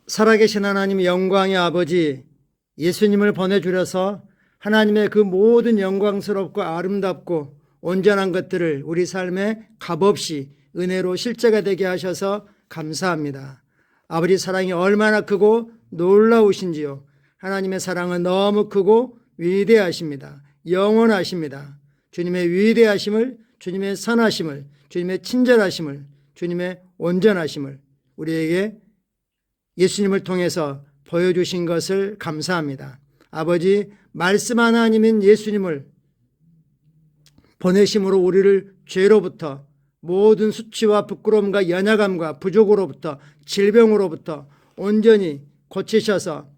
살아계신 하나님 영광의 아버지, 예수님을 보내주려서 하나님의 그 모든 영광스럽고 아름답고 온전한 것들을 우리 삶에 값없이 은혜로 실제가 되게 하셔서 감사합니다. 아버지 사랑이 얼마나 크고 놀라우신지요. 하나님의 사랑은 너무 크고 위대하십니다. 영원하십니다. 주님의 위대하심을, 주님의 선하심을, 주님의 친절하심을, 주님의 온전하심을 우리에게 예수님을 통해서 보여주신 것을 감사합니다. 아버지, 말씀 하나님인 예수님을 보내심으로 우리를 죄로부터, 모든 수치와 부끄러움과 연약함과 부족으로부터, 질병으로부터 온전히 고치셔서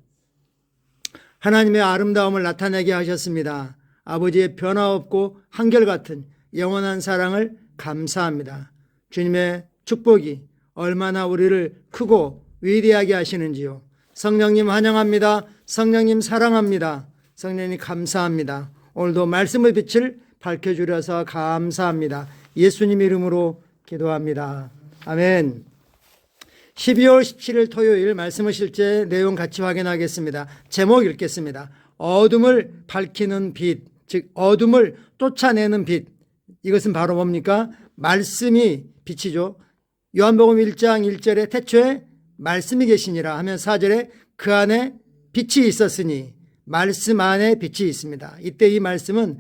하나님의 아름다움을 나타내게 하셨습니다. 아버지의 변화없고 한결같은 영원한 사랑을 감사합니다. 주님의 축복이 얼마나 우리를 크고 위대하게 하시는지요. 성령님 환영합니다. 성령님 사랑합니다. 성령님 감사합니다. 오늘도 말씀의 빛을 밝혀주려서 감사합니다. 예수님 이름으로 기도합니다. 아멘. 12월 17일 토요일 말씀의 실제 내용 같이 확인하겠습니다. 제목 읽겠습니다. 어둠을 밝히는 빛, 즉 어둠을 쫓아내는 빛. 이것은 바로 뭡니까? 말씀이 빛이죠. 요한복음 1장 1절에 태초에 말씀이 계시니라 하면 4절에 그 안에 빛이 있었으니 말씀 안에 빛이 있습니다. 이때 이 말씀은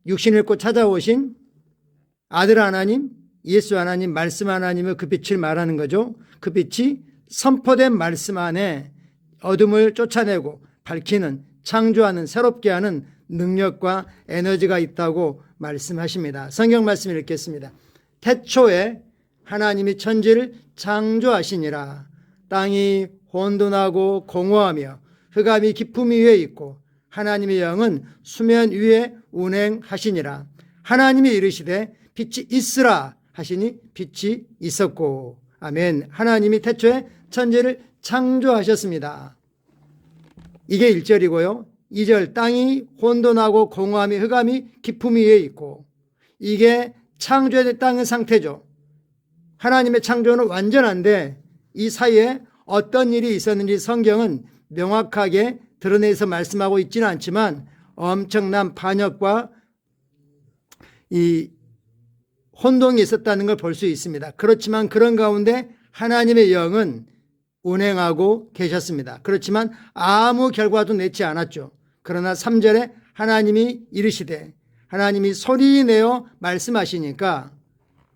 육신을 입고 찾아오신 아들 하나님, 예수 하나님, 말씀 하나님의 그 빛을 말하는 거죠. 그 빛이 선포된 말씀 안에 어둠을 쫓아내고 밝히는, 창조하는, 새롭게 하는 능력과 에너지가 있다고 말씀하십니다. 성경 말씀 읽겠습니다. 태초에 하나님이 천지를 창조하시니라. 땅이 혼돈하고 공허하며 흑암이 깊음 위에 있고 하나님의 영은 수면 위에 운행하시니라. 하나님이 이르시되 빛이 있으라 하시니 빛이 있었고. 아멘. 하나님이 태초에 천지를 창조하셨습니다. 이게 1절이고요. 2절 땅이 혼돈하고 공허함이 흑암이 깊음 위에 있고, 이게 창조된 땅의 상태죠. 하나님의 창조는 완전한데 이 사이에 어떤 일이 있었는지 성경은 명확하게 드러내서 말씀하고 있지는 않지만 엄청난 반역과 이 혼동이 있었다는 걸 볼 수 있습니다. 그렇지만 그런 가운데 하나님의 영은 운행하고 계셨습니다. 그렇지만 아무 결과도 내지 않았죠. 그러나 3절에 하나님이 이르시되, 하나님이 소리내어 말씀하시니까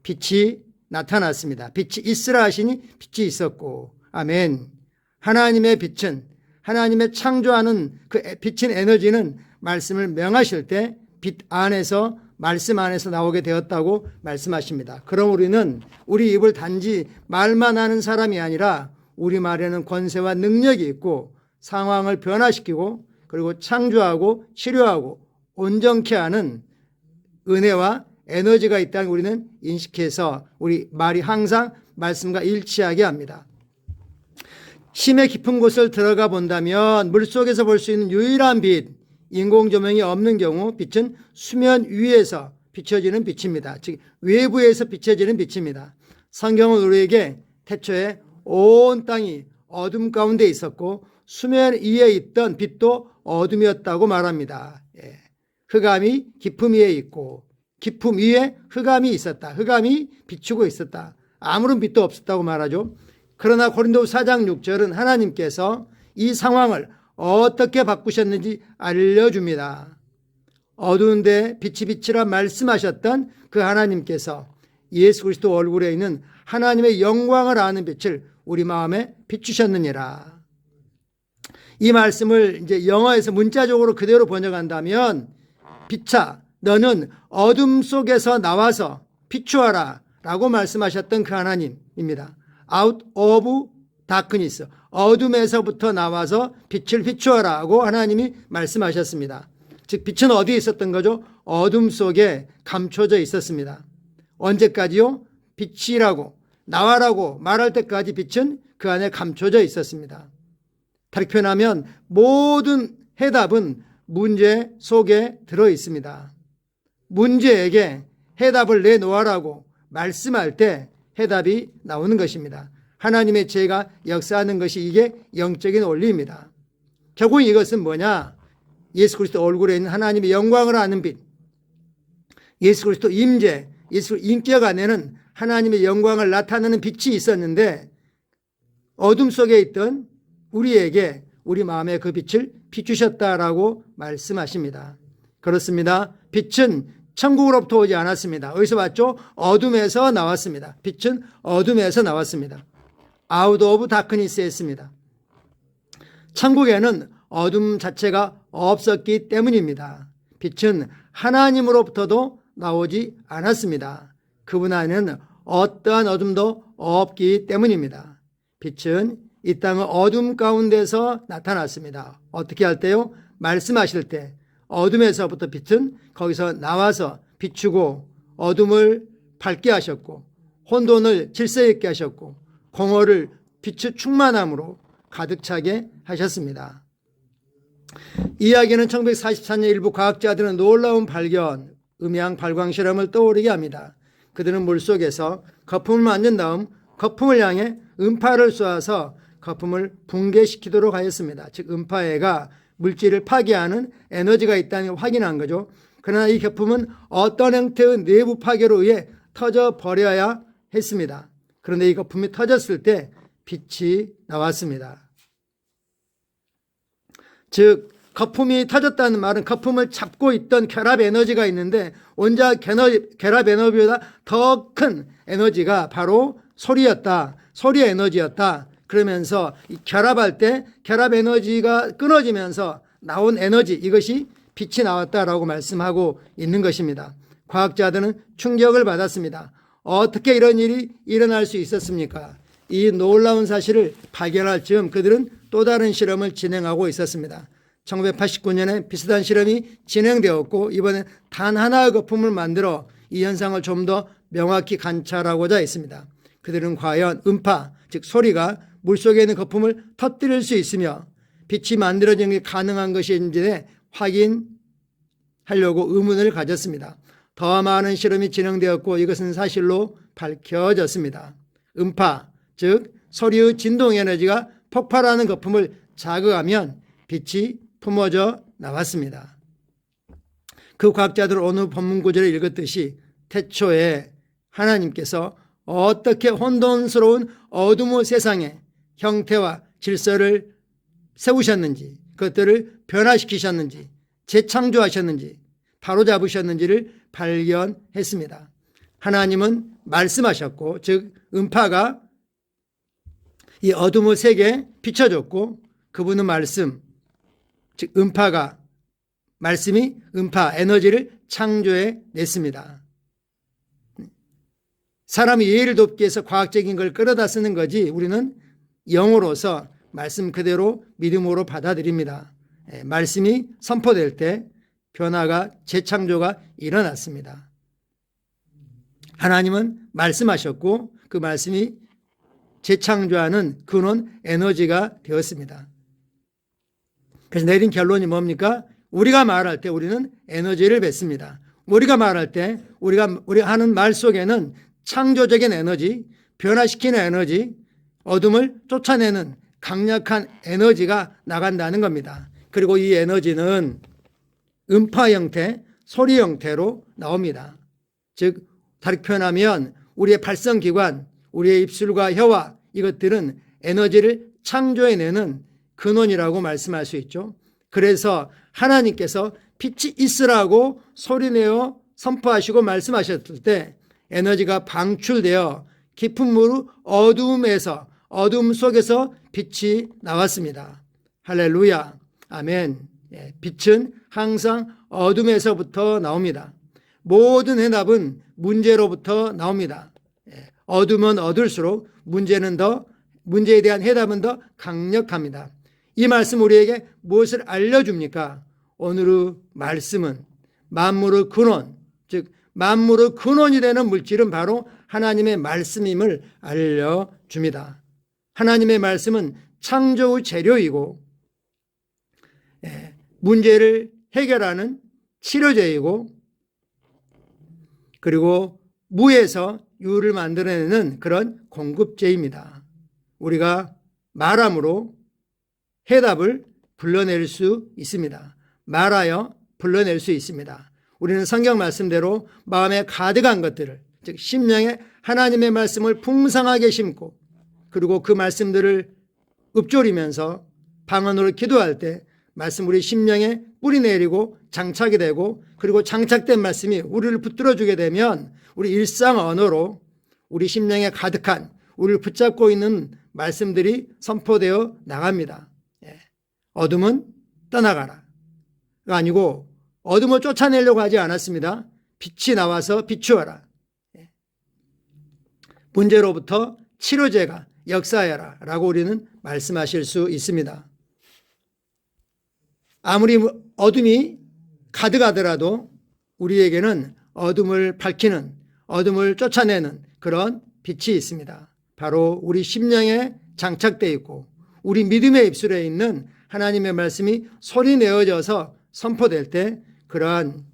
빛이 나타났습니다. 빛이 있으라 하시니 빛이 있었고. 아멘. 하나님의 빛은, 하나님의 창조하는 그 빛인 에너지는 말씀을 명하실 때 빛 안에서, 말씀 안에서 나오게 되었다고 말씀하십니다. 그럼 우리는 우리 입을 단지 말만 하는 사람이 아니라 우리 말에는 권세와 능력이 있고 상황을 변화시키고 그리고 창조하고 치료하고 온전케 하는 은혜와 에너지가 있다는 우리는 인식해서 우리 말이 항상 말씀과 일치하게 합니다. 심의 깊은 곳을 들어가 본다면 물속에서 볼 수 있는 유일한 빛, 인공조명이 없는 경우 빛은 수면 위에서 비춰지는 빛입니다. 즉 외부에서 비춰지는 빛입니다. 성경은 우리에게 태초에 온 땅이 어둠 가운데 있었고 수면 위에 있던 빛도 어둠이었다고 말합니다. 흑암이 깊음 위에 있고 깊음 위에 흑암이 있었다. 흑암이 비추고 있었다. 아무런 빛도 없었다고 말하죠. 그러나 고린도후서 4장 6절은 하나님께서 이 상황을 어떻게 바꾸셨는지 알려줍니다. 어두운데 빛이 비치라 말씀하셨던 그 하나님께서 예수 그리스도 얼굴에 있는 하나님의 영광을 아는 빛을 우리 마음에 비추셨느니라. 이 말씀을 이제 영어에서 문자적으로 그대로 번역한다면, 빛아 너는 어둠 속에서 나와서 비추어라 라고 말씀하셨던 그 하나님입니다. Out of darkness, 어둠에서부터 나와서 빛을 비추어라 고 하나님이 말씀하셨습니다. 즉 빛은 어디에 있었던 거죠? 어둠 속에 감춰져 있었습니다. 언제까지요? 빛이라고, 나와라고 말할 때까지 빛은 그 안에 감춰져 있었습니다. 다르게 표현하면 모든 해답은 문제 속에 들어 있습니다. 문제에게 해답을 내놓으라고 말씀할 때 해답이 나오는 것입니다. 하나님의 지혜가 역사하는 것이 이게 영적인 원리입니다. 결국 이것은 뭐냐? 예수 그리스도 얼굴에 있는 하나님의 영광을 아는 빛, 예수 그리스도 임재, 예수 인격 안에는 하나님의 영광을 나타내는 빛이 있었는데 어둠 속에 있던 우리에게 우리 마음에 그 빛을 비추셨다라고 말씀하십니다. 그렇습니다. 빛은 천국으로부터 오지 않았습니다. 어디서 왔죠? 어둠에서 나왔습니다. 빛은 어둠에서 나왔습니다. Out of darkness에 있습니다. 천국에는 어둠 자체가 없었기 때문입니다. 빛은 하나님으로부터도 나오지 않았습니다. 그분 안에는 어떠한 어둠도 없기 때문입니다. 빛은 이 땅의 어둠 가운데서 나타났습니다. 어떻게 할 때요? 말씀하실 때 어둠에서부터 빛은 거기서 나와서 비추고 어둠을 밝게 하셨고 혼돈을 질서 있게 하셨고 공허를 빛의 충만함으로 가득 차게 하셨습니다. 이야기는 1944년 일부 과학자들은 놀라운 발견, 음양 발광 실험을 떠오르게 합니다. 그들은 물속에서 거품을 만든 다음 거품을 향해 음파를 쏘아서 거품을 붕괴시키도록 하였습니다. 즉 음파에가 물질을 파괴하는 에너지가 있다는 걸 확인한 거죠. 그러나 이 거품은 어떤 형태의 내부 파괴로 의해 터져버려야 했습니다. 그런데 이 거품이 터졌을 때 빛이 나왔습니다. 즉 거품이 터졌다는 말은 거품을 잡고 있던 결합 에너지가 있는데 원자 결합 에너지보다 더 큰 에너지가 바로 소리였다. 소리의 에너지였다. 그러면서 결합할 때 결합 에너지가 끊어지면서 나온 에너지, 이것이 빛이 나왔다라고 말씀하고 있는 것입니다. 과학자들은 충격을 받았습니다. 어떻게 이런 일이 일어날 수 있었습니까? 이 놀라운 사실을 발견할 즈음 그들은 또 다른 실험을 진행하고 있었습니다. 1989년에 비슷한 실험이 진행되었고 이번엔 단 하나의 거품을 만들어 이 현상을 좀 더 명확히 관찰하고자 했습니다. 그들은 과연 음파, 즉 소리가 물속에 있는 거품을 터뜨릴 수 있으며 빛이 만들어지는 게 가능한 것인지 확인하려고 의문을 가졌습니다. 더 많은 실험이 진행되었고 이것은 사실로 밝혀졌습니다. 음파, 즉 소리의 진동 에너지가 폭발하는 거품을 자극하면 빛이 품어져 나왔습니다. 그 과학자들은 오늘 본문 구절을 읽었듯이 태초에 하나님께서 어떻게 혼돈스러운 어둠의 세상에 형태와 질서를 세우셨는지, 그것들을 변화시키셨는지, 재창조하셨는지, 바로잡으셨는지를 발견했습니다. 하나님은 말씀하셨고, 즉 음파가 이 어둠의 세계에 비춰졌고 그분은 말씀, 즉 말씀이 음파 에너지를 창조해 냈습니다. 사람이 이해를 돕기 위해서 과학적인 걸 끌어다 쓰는 거지 우리는 영으로서 말씀 그대로 믿음으로 받아들입니다. 말씀이 선포될 때 변화가 재창조가 일어났습니다. 하나님은 말씀하셨고 그 말씀이 재창조하는 근원 에너지가 되었습니다. 그래서 내린 결론이 뭡니까? 우리가 말할 때 우리는 에너지를 뱉습니다. 우리가 말할 때 우리가 하는 말 속에는 창조적인 에너지, 변화시키는 에너지, 어둠을 쫓아내는 강력한 에너지가 나간다는 겁니다. 그리고 이 에너지는 음파 형태, 소리 형태로 나옵니다. 즉 다르게 표현하면 우리의 발성기관, 우리의 입술과 혀와 이것들은 에너지를 창조해내는 근원이라고 말씀할 수 있죠. 그래서 하나님께서 빛이 있으라고 소리내어 선포하시고 말씀하셨을 때 에너지가 방출되어 깊은 물 어둠 속에서 빛이 나왔습니다. 할렐루야. 아멘. 빛은 항상 어둠에서부터 나옵니다. 모든 해답은 문제로부터 나옵니다. 어둠은 어둘수록 문제에 대한 해답은 더 강력합니다. 이 말씀 우리에게 무엇을 알려줍니까? 오늘의 말씀은 만물의 근원, 즉 만물의 근원이 되는 물질은 바로 하나님의 말씀임을 알려줍니다. 하나님의 말씀은 창조의 재료이고 문제를 해결하는 치료제이고 그리고 무에서 유를 만들어내는 그런 공급제입니다. 우리가 말함으로 해답을 불러낼 수 있습니다. 말하여 불러낼 수 있습니다. 우리는 성경 말씀대로 마음에 가득한 것들을, 즉 심령에 하나님의 말씀을 풍성하게 심고, 그리고 그 말씀들을 읊조리면서 방언으로 기도할 때 말씀 우리 심령에 뿌리 내리고 장착이 되고, 그리고 장착된 말씀이 우리를 붙들어 주게 되면 우리 일상 언어로 우리 심령에 가득한, 우리를 붙잡고 있는 말씀들이 선포되어 나갑니다. 어둠은 떠나가라 가 아니고 어둠을 쫓아내려고 하지 않았습니다. 빛이 나와서 비추어라. 문제로부터 치료제가 역사하여라 라고 우리는 말씀하실 수 있습니다. 아무리 어둠이 가득하더라도 우리에게는 어둠을 밝히는, 어둠을 쫓아내는 그런 빛이 있습니다. 바로 우리 심령에 장착되어 있고 우리 믿음의 입술에 있는 하나님의 말씀이 소리내어져서 선포될 때 그러한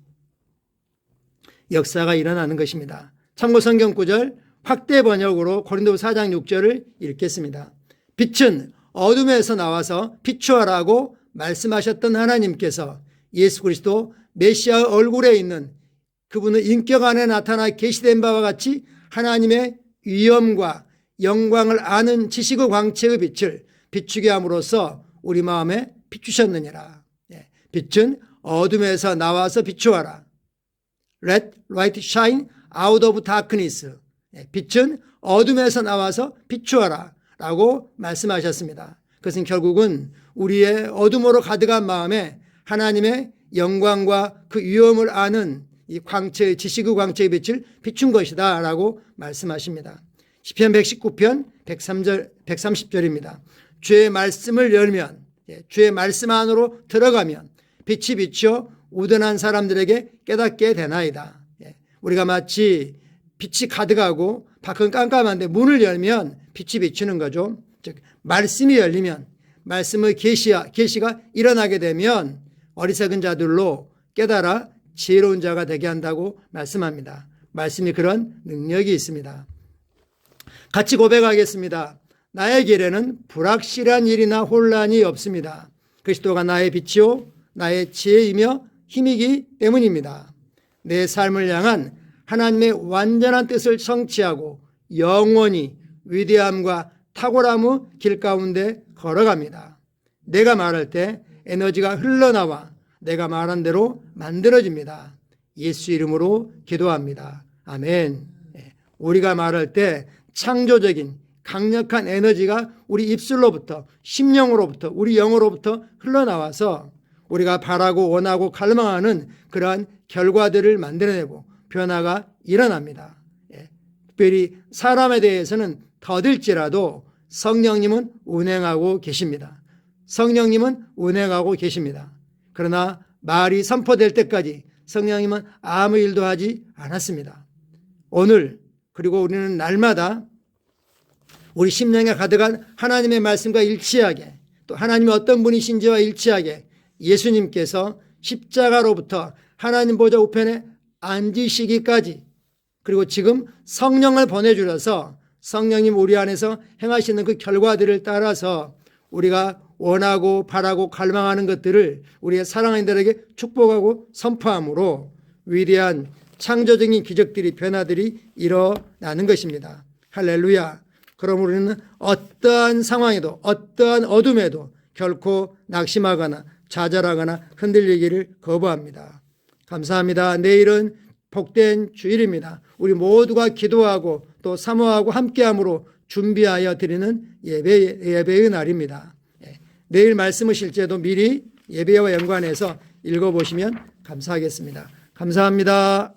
역사가 일어나는 것입니다. 참고 성경 구절 확대 번역으로 고린도서 4장 6절을 읽겠습니다. 빛은 어둠에서 나와서 비추어라고 말씀하셨던 하나님께서 예수 그리스도 메시아의 얼굴에 있는 그분의 인격 안에 나타나 계시된 바와 같이 하나님의 위엄과 영광을 아는 지식의 광채의 빛을 비추게 함으로써 우리 마음에 비추셨느니라. 빛은 어둠에서 나와서 비추어라. Let light shine out of darkness. 빛은 어둠에서 나와서 비추어라 라고 말씀하셨습니다. 그것은 결국은 우리의 어둠으로 가득한 마음에 하나님의 영광과 그 위엄을 아는 이 광채의 지식의 광채의 빛을 비춘 것이다 라고 말씀하십니다. 시편 119편 130절입니다. 주의 말씀을 열면, 주의 말씀 안으로 들어가면 빛이 비추어 우둔한 사람들에게 깨닫게 되나이다. 우리가 마치 빛이 가득하고 밖은 깜깜한데 문을 열면 빛이 비추는 거죠. 즉 말씀이 열리면, 말씀의 계시가 일어나게 되면 어리석은 자들로 깨달아 지혜로운 자가 되게 한다고 말씀합니다. 말씀이 그런 능력이 있습니다. 같이 고백하겠습니다. 나의 길에는 불확실한 일이나 혼란이 없습니다. 그리스도가 나의 빛이요 나의 지혜이며 힘이기 때문입니다. 내 삶을 향한 하나님의 완전한 뜻을 성취하고 영원히 위대함과 탁월함의 길 가운데 걸어갑니다. 내가 말할 때 에너지가 흘러나와 내가 말한 대로 만들어집니다. 예수 이름으로 기도합니다. 아멘. 우리가 말할 때 창조적인 강력한 에너지가 우리 입술로부터, 심령으로부터, 우리 영으로부터 흘러나와서 우리가 바라고 원하고 갈망하는 그러한 결과들을 만들어내고 변화가 일어납니다. 특별히 사람에 대해서는 더딜지라도 성령님은 운행하고 계십니다. 성령님은 운행하고 계십니다. 그러나 말이 선포될 때까지 성령님은 아무 일도 하지 않았습니다. 오늘 그리고 우리는 날마다 우리 심령에 가득한 하나님의 말씀과 일치하게, 또 하나님이 어떤 분이신지와 일치하게 예수님께서 십자가로부터 하나님 보좌 우편에 앉으시기까지, 그리고 지금 성령을 보내주셔서 성령님 우리 안에서 행하시는 그 결과들을 따라서 우리가 원하고 바라고 갈망하는 것들을 우리의 사랑하는 이들에게 축복하고 선포함으로 위대한 창조적인 기적들이, 변화들이 일어나는 것입니다. 할렐루야. 그럼 우리는 어떠한 상황에도, 어떠한 어둠에도 결코 낙심하거나 좌절하거나 흔들리기를 거부합니다. 감사합니다. 내일은 복된 주일입니다. 우리 모두가 기도하고 또 사모하고 함께함으로 준비하여 드리는 예배의 날입니다. 내일 말씀을 실제도 미리 예배와 연관해서 읽어보시면 감사하겠습니다. 감사합니다.